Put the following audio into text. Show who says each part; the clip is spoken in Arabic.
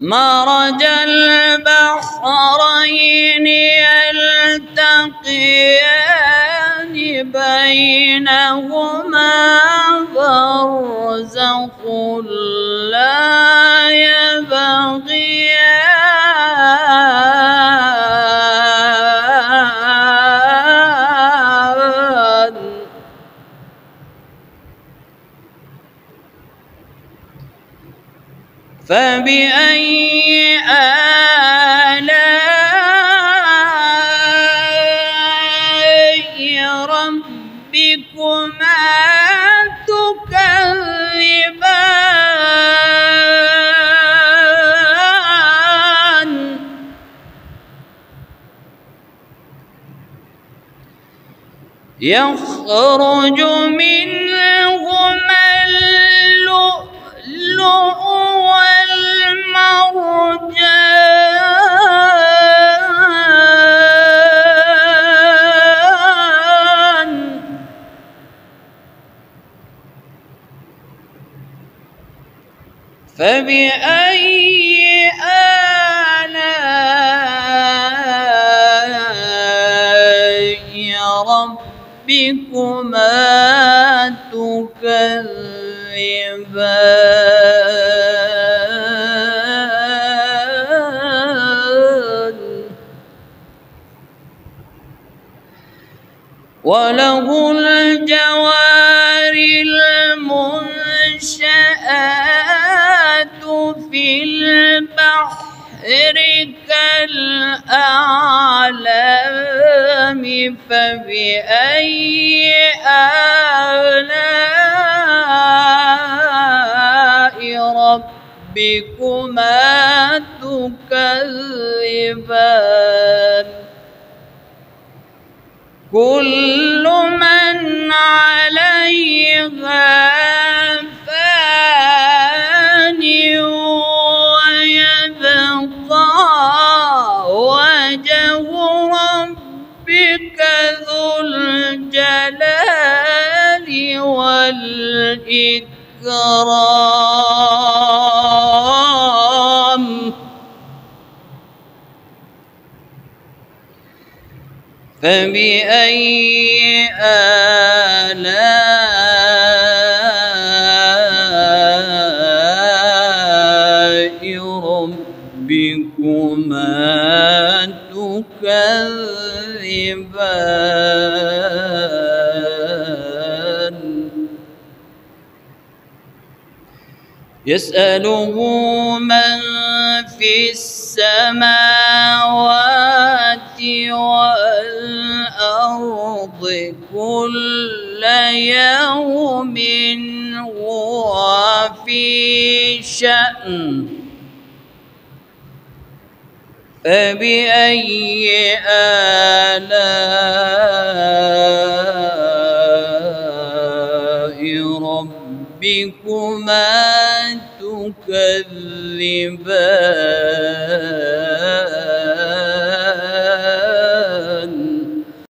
Speaker 1: مرج البحرين يلتقيان بينهما برزخ لا يبغيان فبأي آلاء ربكما تكذبان يخرج منهما اللؤلؤ والمرجان فبأي آلاء ربكما تكذبان وله الجوار المنشآت في البحر كالأعلام فبأي آلاء ربكما تكذبان كل من عليها فان ويبقى وجه ربك ذو الجلال والإكرام فبأي آلاء ربكما تكذبان يسأله من في السماوات والأرض كل يوم هو في شأن فبأي آلاء ربكما تكذبان